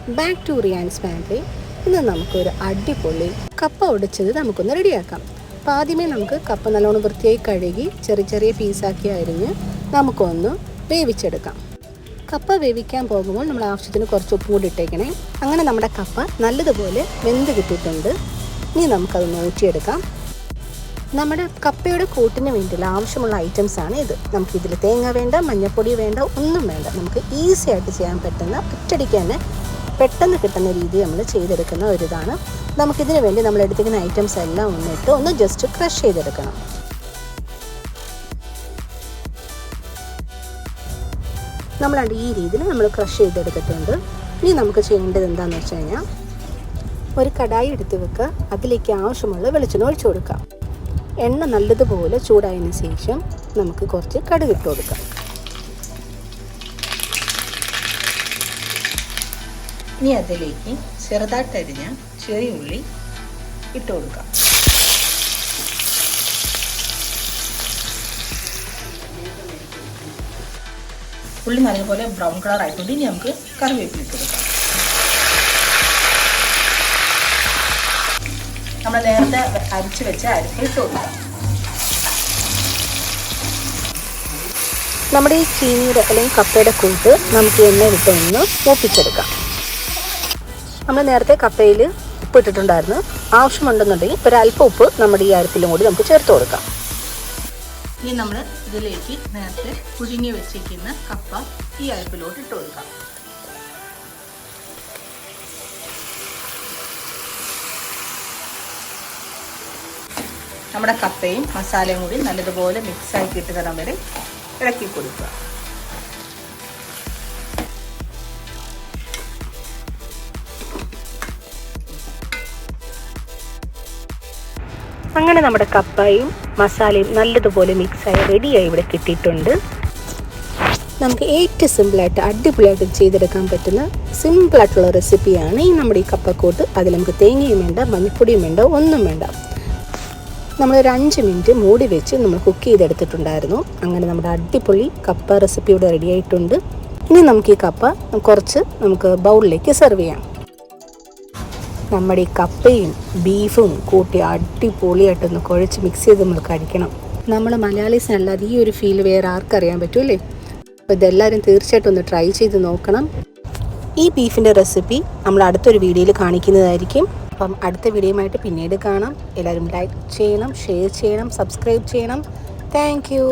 Back to Riyas family. ഇന്ന് നമുക്കൊരു അടിപൊളി കപ്പ ഉടച്ചത് നമുക്കൊന്ന് റെഡിയാക്കാം. അപ്പോൾ ആദ്യമേ നമുക്ക് കപ്പ നല്ലോണം വൃത്തിയായി കഴുകി ചെറിയ ചെറിയ പീസാക്കി അരിഞ്ഞ് നമുക്കൊന്ന് വേവിച്ചെടുക്കാം. കപ്പ വേവിക്കാൻ പോകുമ്പോൾ നമ്മൾ ആവശ്യത്തിന് കുറച്ച് ഉപ്പ് കൂടി ഇട്ടേക്കണേ. അങ്ങനെ നമ്മുടെ കപ്പ നല്ലതുപോലെ വെന്ത് കിട്ടിയിട്ടുണ്ട്. ഇനി നമുക്കത് ഊറ്റിയെടുക്കാം. നമ്മുടെ കപ്പയുടെ കൂട്ടിന് വേണ്ടിയുള്ള ആവശ്യമുള്ള ഐറ്റംസാണ് ഇത്. നമുക്കിതിൽ തേങ്ങ വേണ്ട, മഞ്ഞൾപ്പൊടി വേണ്ട, ഒന്നും വേണ്ട. നമുക്ക് ഈസി ആയിട്ട് ചെയ്യാൻ പറ്റുന്ന, ഒറ്റയടിക്ക് തന്നെ പെട്ടെന്ന് കിട്ടുന്ന രീതി നമ്മൾ ചെയ്തെടുക്കുന്ന ഒരിതാണ്. നമുക്കിതിന് വേണ്ടി നമ്മൾ എടുത്തിരിക്കുന്ന ഐറ്റംസ് എല്ലാം ഒന്ന് ജസ്റ്റ് ക്രഷ് ചെയ്തെടുക്കണം. നമ്മളാണ്ട് ഈ രീതിയിൽ നമ്മൾ ക്രഷ് ചെയ്തെടുത്തിട്ടുണ്ട്. ഇനി നമുക്ക് ചെയ്യേണ്ടത് എന്താണെന്ന് വെച്ച് കഴിഞ്ഞാൽ, ഒരു കടായി എടുത്ത് വെക്കുക. അതിലേക്ക് ആവശ്യമുള്ള വെളിച്ചെണ്ണ ഒഴിച്ചു കൊടുക്കാം. എണ്ണ നല്ലതുപോലെ ചൂടായതിന് ശേഷം നമുക്ക് കുറച്ച് കടുക് ഇട്ട് കൊടുക്കാം. ഇനി അതിലേക്ക് ചെറുതായിട്ടരിഞ്ഞ ചെറിയ ഉള്ളി ഇട്ട് കൊടുക്കാം. ഉള്ളി നല്ലപോലെ ബ്രൗൺ കളർ ആയിട്ടുണ്ട്. ഇനി നമുക്ക് കറിവേപ്പില ഇട്ട് കൊടുക്കാം. നമ്മൾ നേരത്തെ അരിച്ച് വെച്ച അരിപ്പ് ഇട്ട് കൊടുക്കാം. നമ്മുടെ ഈ ചീനിയുടെ അല്ലെങ്കിൽ കപ്പയുടെ കൂട്ട് നമുക്ക് എണ്ണ വിട്ട് ഒന്ന് മൂപ്പിച്ചെടുക്കാം. നമ്മൾ നേരത്തെ കപ്പയിൽ ഉപ്പ് ഇട്ടിട്ടുണ്ടായിരുന്നു. ആവശ്യമുണ്ടെന്നുണ്ടെങ്കിൽ ഒരല്പം ഉപ്പ് നമ്മുടെ ഈ അരിപ്പിലും കൂടി നമുക്ക് ചേർത്ത് കൊടുക്കാം. ഇനി നമ്മൾ ഇതിലേക്ക് നേരത്തെ പുഴുങ്ങി വെച്ചിരിക്കുന്ന കപ്പ ഈ അരിപ്പിലോട്ട് ഇട്ട് കൊടുക്കാം. നമ്മുടെ കപ്പയും മസാലയും കൂടി നല്ലതുപോലെ മിക്സായി കിട്ടുന്ന വരെ ഇളക്കി കൊടുക്കുക. അങ്ങനെ നമ്മുടെ കപ്പയും മസാലയും നല്ലതുപോലെ മിക്സായി റെഡിയായി ഇവിടെ കിട്ടിയിട്ടുണ്ട്. നമുക്ക് ഏറ്റവും സിമ്പിളായിട്ട് അടിപൊളിയായിട്ട് ചെയ്തെടുക്കാൻ പറ്റുന്ന സിമ്പിളായിട്ടുള്ള റെസിപ്പിയാണ് ഈ നമ്മുടെ ഈ കപ്പക്കൂട്ട്. അതിൽ നമുക്ക് തേങ്ങയും വേണ്ട, മഞ്ഞൾപ്പൊടിയും വേണ്ട, ഒന്നും വേണ്ട. നമ്മളൊരു 5 മിനിറ്റ് മൂടി വെച്ച് നമ്മൾ കുക്ക് ചെയ്തെടുത്തിട്ടുണ്ടായിരുന്നു. അങ്ങനെ നമ്മുടെ അടിപൊളി കപ്പ റെസിപ്പി ഇവിടെ റെഡി ആയിട്ടുണ്ട്. ഇനി നമുക്ക് ഈ കപ്പ നമുക്ക് ബൗളിലേക്ക് സെർവ് ചെയ്യാം. നമ്മുടെ ഈ കപ്പയും ബീഫും കൂട്ടി അടിപൊളിയായിട്ടൊന്ന് കുഴച്ച് മിക്സ് ചെയ്ത് നമ്മൾ കഴിക്കണം. നമ്മൾ മലയാളീസിനല്ലാതെ ഈ ഒരു ഫീൽ വേറെ ആർക്കറിയാൻ പറ്റൂല്ലേ? അപ്പോൾ ഇതെല്ലാവരും തീർച്ചയായിട്ടും ഒന്ന് ട്രൈ ചെയ്ത് നോക്കണം. ഈ ബീഫിൻ്റെ റെസിപ്പി നമ്മൾ അടുത്തൊരു വീഡിയോയിൽ കാണിക്കുന്നതായിരിക്കും. അപ്പം അടുത്ത വീഡിയോയുമായിട്ട് പിന്നീട് കാണാം. എല്ലാവരും ലൈക്ക് ചെയ്യണം, ഷെയർ ചെയ്യണം, സബ്സ്ക്രൈബ് ചെയ്യണം. Thank you.